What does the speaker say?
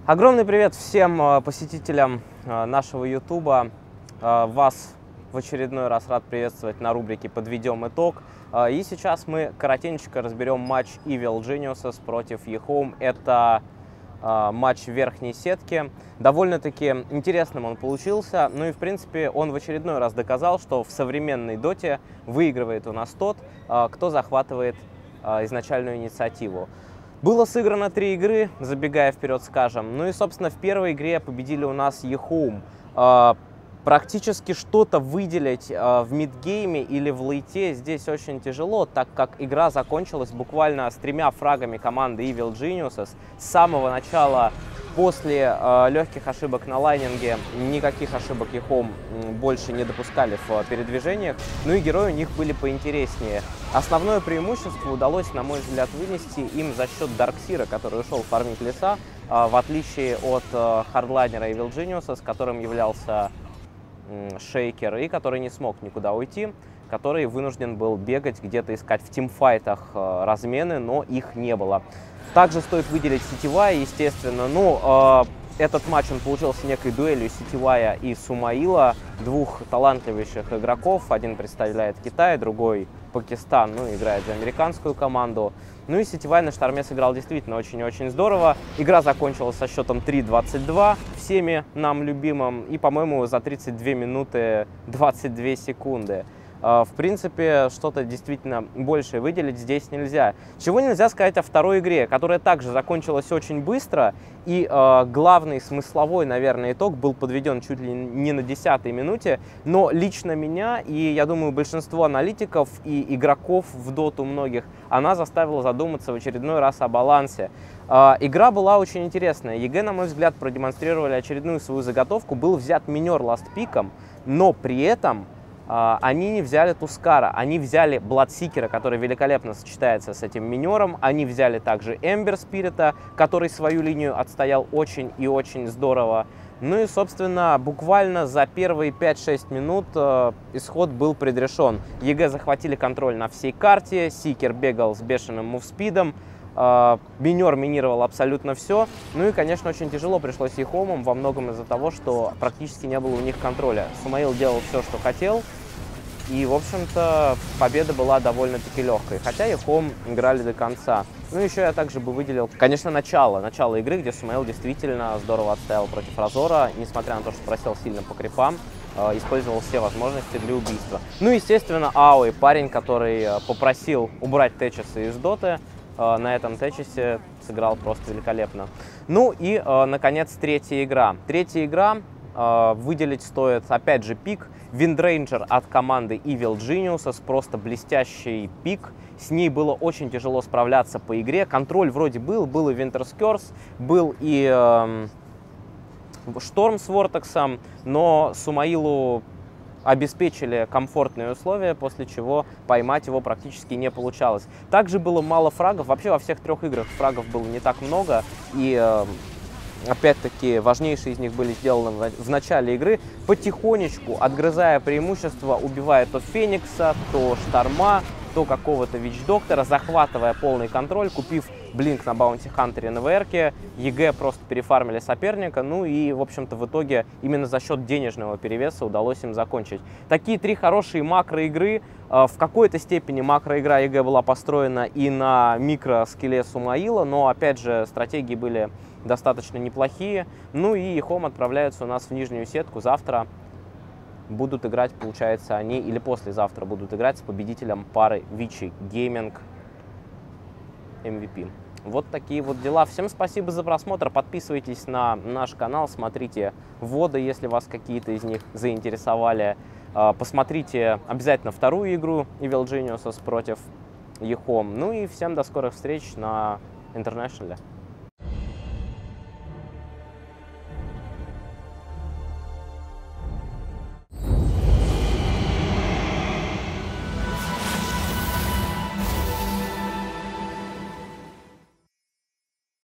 Огромный привет всем посетителям нашего YouTube. Вас в очередной раз рад приветствовать на рубрике «Подведем итог». И сейчас мы коротенько разберем матч Evil Geniuses против eHome. Это матч в верхней сетке. Довольно-таки интересным он получился. Ну и, в принципе, он в очередной раз доказал, что в современной доте выигрывает у нас тот, кто захватывает изначальную инициативу. Было сыграно 3 игры, забегая вперед скажем. Ну и, собственно, в первой игре победили у нас eHome. Практически что-то выделить в мидгейме или в лейте здесь очень тяжело, так как игра закончилась буквально с 3 фрагами команды Evil Geniuses. С самого начала, после легких ошибок на лайнинге, никаких ошибок eHome больше не допускали в передвижениях. Ну и герои у них были поинтереснее. Основное преимущество удалось, на мой взгляд, вынести им за счет Дарксира, который ушел фармить леса, в отличие от хардлайнера Evil Geniuses, которым являлся Шейкер, и который не смог никуда уйти, который вынужден был бегать, где-то искать в тимфайтах размены, но их не было. Также стоит выделить Сетевая, естественно. Этот матч он получился некой дуэлью Сетевая и Сумаила, двух талантливейших игроков. Один представляет Китай, другой Пакистан, играет за американскую команду. Ну и Сетевая на шторме сыграл действительно очень-очень здорово. Игра закончилась со счетом 3-22, всеми нам любимым, и, по-моему, за 32 минуты 22 секунды. В принципе, что-то действительно большее выделить здесь нельзя. Чего нельзя сказать о второй игре, которая также закончилась очень быстро, и главный смысловой, наверное, итог был подведен чуть ли не на 10-й минуте, но лично меня, и, я думаю, большинство аналитиков и игроков в доту многих, она заставила задуматься в очередной раз о балансе. Игра была очень интересная. ЕГЭ, на мой взгляд, продемонстрировали очередную свою заготовку. Был взят минер ластпиком, но при этом они не взяли Тускара, они взяли Бладсикера, который великолепно сочетается с этим минером, они взяли также Эмбер Спирита, который свою линию отстоял очень и очень здорово. Ну и, собственно, буквально за первые 5-6 минут исход был предрешен. ЕГЭ захватили контроль на всей карте, Сикер бегал с бешеным мувспидом, минер минировал абсолютно все. Ну и, конечно, очень тяжело пришлось eHome во многом из-за того, что практически не было у них контроля. Сумаил делал все, что хотел, и, в общем-то, победа была довольно-таки легкой, хотя eHome играли до конца. Ну, еще я также бы выделил, конечно, начало игры, где Сумаил действительно здорово отстоял против Разора, несмотря на то, что просел сильно по крипам, использовал все возможности для убийства. Ну, естественно, Ауи, парень, который попросил убрать течесы из доты, на этом течесе сыграл просто великолепно. Ну и, наконец, третья игра. Третья игра, выделить стоит, опять же, пик. Виндрейнджер от команды Evil Geniuses, просто блестящий пик. С ней было очень тяжело справляться по игре. Контроль вроде был и Winter's Curse, был и Шторм с Вортексом, но Сумаилу обеспечили комфортные условия, после чего поймать его практически не получалось. Также было мало фрагов, вообще во всех 3 играх фрагов было не так много, и опять-таки важнейшие из них были сделаны в начале игры. Потихонечку, отгрызая преимущество, убивая то Феникса, то Шторма, то какого-то Вич-доктора, захватывая полный контроль, купив блинк на Баунти Хантере на ВРке, ЕГЭ просто перефармили соперника, ну и, в общем-то, в итоге именно за счет денежного перевеса удалось им закончить. Такие 3 хорошие макроигры. В какой-то степени макроигра ЕГЭ была построена и на микроскилле Сумаила, но, опять же, стратегии были достаточно неплохие. Ну и eHome отправляются у нас в нижнюю сетку. Завтра будут играть, получается, они, или послезавтра будут играть с победителем пары Вичи Гейминг MVP. Вот такие вот дела. Всем спасибо за просмотр. Подписывайтесь на наш канал, смотрите вводы, если вас какие-то из них заинтересовали. Посмотрите обязательно вторую игру Evil Geniuses против eHome. Ну и всем до скорых встреч на International.